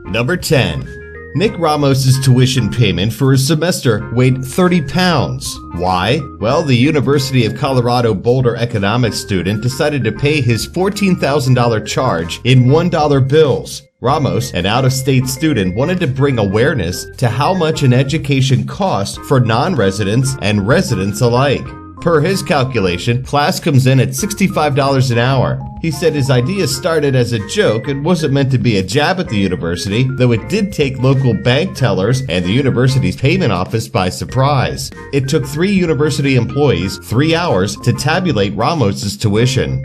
Number 10. Nick Ramos's tuition payment for his semester weighed 30 pounds. Why? Well, the University of Colorado Boulder economics student decided to pay his $14,000 charge in $1 bills. Ramos, an out-of-state student, wanted to bring awareness to how much an education costs for non-residents and residents alike. Per his calculation, class comes in at $65 an hour. He said his idea started as a joke and wasn't meant to be a jab at the university, though it did take local bank tellers and the university's payment office by surprise. It took 3 university employees 3 hours to tabulate Ramos's tuition.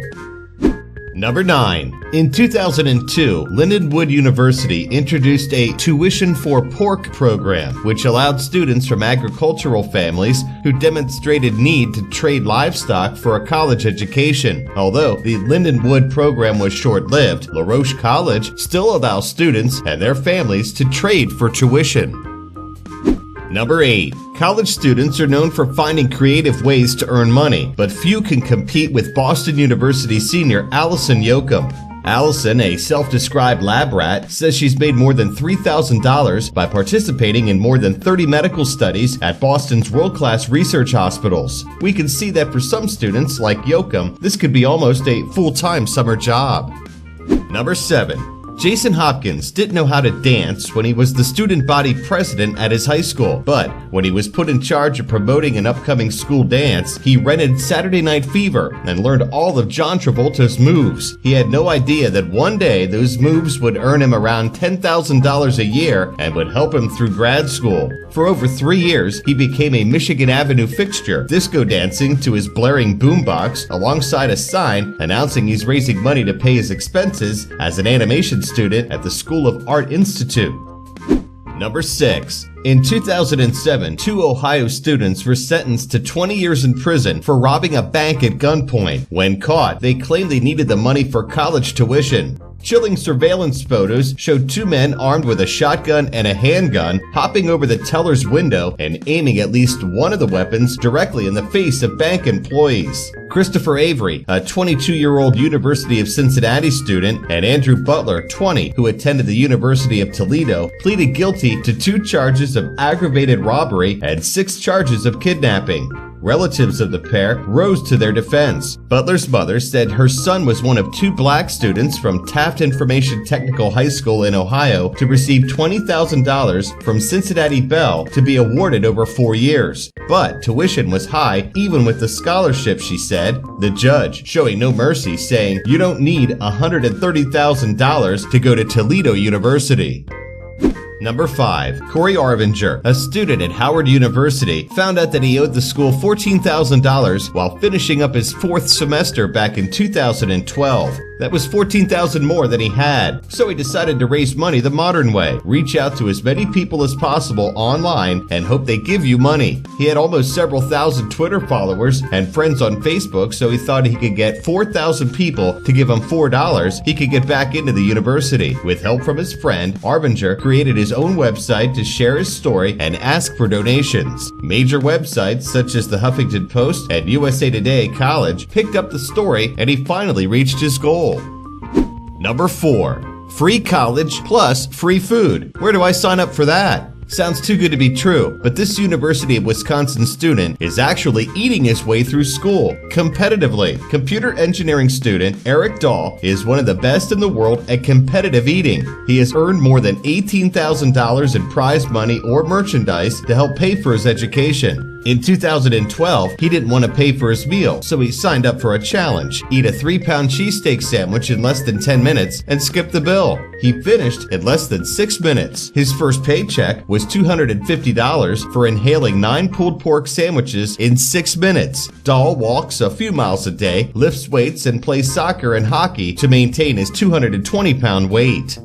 Number 9. In 2002, Lindenwood University introduced a Tuition for Pork program, which allowed students from agricultural families who demonstrated need to trade livestock for a college education. Although the Lindenwood program was short-lived, LaRoche College still allows students and their families to trade for tuition. Number 8. College students are known for finding creative ways to earn money, but few can compete with Boston University senior Allison Yoakum. Allison, a self-described lab rat, says she's made more than $3,000 by participating in more than 30 medical studies at Boston's world-class research hospitals. We can see that for some students, like Yoakum, this could be almost a full-time summer job. Number 7. Jason Hopkins didn't know how to dance when he was the student body president at his high school, but when he was put in charge of promoting an upcoming school dance, he rented Saturday Night Fever and learned all of John Travolta's moves. He had no idea that one day those moves would earn him around $10,000 a year and would help him through grad school. For over 3 years, he became a Michigan Avenue fixture, disco dancing to his blaring boombox alongside a sign announcing he's raising money to pay his expenses as an animation student at the School of Art Institute. Number 6. In 2007, 2 Ohio students were sentenced to 20 years in prison for robbing a bank at gunpoint. When caught, they claimed they needed the money for college tuition. Chilling surveillance photos showed 2 men armed with a shotgun and a handgun hopping over the teller's window and aiming at least one of the weapons directly in the face of bank employees. Christopher Avery, a 22-year-old University of Cincinnati student, and Andrew Butler, 20, who attended the University of Toledo, pleaded guilty to 2 charges of aggravated robbery and 6 charges of kidnapping. Relatives of the pair rose to their defense. Butler's mother said her son was one of 2 black students from Taft Information Technical High School in Ohio to receive $20,000 from Cincinnati Bell to be awarded over 4 years. But tuition was high even with the scholarship, she said. The judge, showing no mercy, saying, "You don't need $130,000 to go to Toledo University." Number 5. Corey Arvinger, a student at Howard University, found out that he owed the school $14,000 while finishing up his 4th semester back in 2012. That was $14,000 more than he had, so he decided to raise money the modern way. Reach out to as many people as possible online and hope they give you money. He had almost several thousand Twitter followers and friends on Facebook, so he thought he could get 4,000 people to give him $4 he could get back into the university. With help from his friend, Arvinger created his own website to share his story and ask for donations. Major websites such as the Huffington Post and USA Today College picked up the story, and he finally reached his goal. Number 4. Free college plus free food. Where do I sign up for that? Sounds too good to be true, but this University of Wisconsin student is actually eating his way through school competitively. Computer engineering student Eric Dahl is one of the best in the world at competitive eating. He has earned more than $18,000 in prize money or merchandise to help pay for his education. In 2012, he didn't want to pay for his meal, so he signed up for a challenge. Eat a 3-pound cheesesteak sandwich in less than 10 minutes and skip the bill. He finished in less than 6 minutes. His first paycheck was $250 for inhaling 9 pulled pork sandwiches in 6 minutes. Dahl walks a few miles a day, lifts weights, and plays soccer and hockey to maintain his 220-pound weight.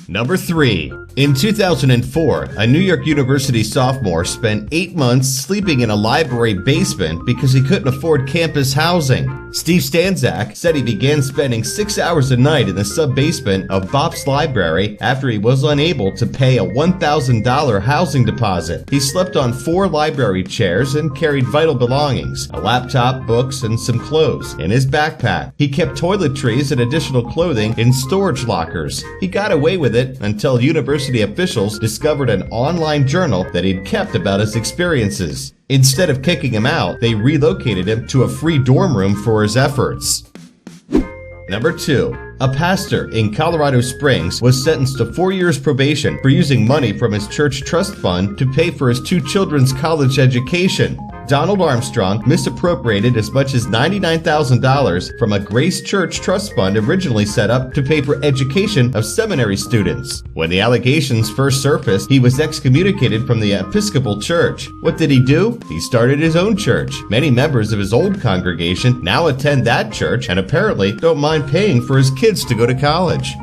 Number 3. In 2004, a New York University sophomore spent 8 months sleeping in a library basement because he couldn't afford campus housing. Steve Stanzak said he began spending 6 hours a night in the sub-basement of Bop's library after he was unable to pay a $1,000 housing deposit. He slept on 4 library chairs and carried vital belongings, a laptop, books, and some clothes in his backpack. He kept toiletries and additional clothing in storage lockers. He got away with it until university officials discovered an online journal that he'd kept about his experiences. Instead of kicking him out, they relocated him to a free dorm room for his efforts. Number 2. A pastor in Colorado Springs was sentenced to 4 years probation for using money from his church trust fund to pay for his 2 children's college education. Donald Armstrong misappropriated as much as $99,000 from a Grace Church trust fund originally set up to pay for education of seminary students. When the allegations first surfaced, he was excommunicated from the Episcopal Church. What did he do? He started his own church. Many members of his old congregation now attend that church and apparently don't mind paying for his kids to go to college.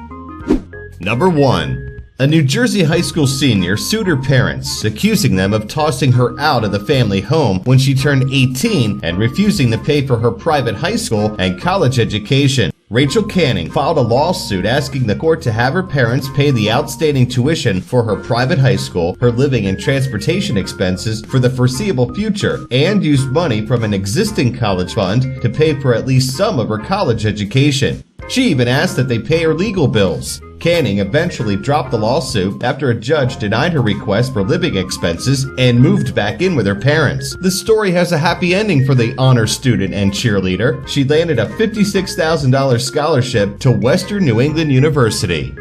Number 1. A New Jersey high school senior sued her parents, accusing them of tossing her out of the family home when she turned 18 and refusing to pay for her private high school and college education. Rachel Canning filed a lawsuit asking the court to have her parents pay the outstanding tuition for her private high school, her living and transportation expenses for the foreseeable future, and used money from an existing college fund to pay for at least some of her college education. She even asked that they pay her legal bills. Canning eventually dropped the lawsuit after a judge denied her request for living expenses and moved back in with her parents. The story has a happy ending for the honor student and cheerleader. She landed a $56,000 scholarship to Western New England University.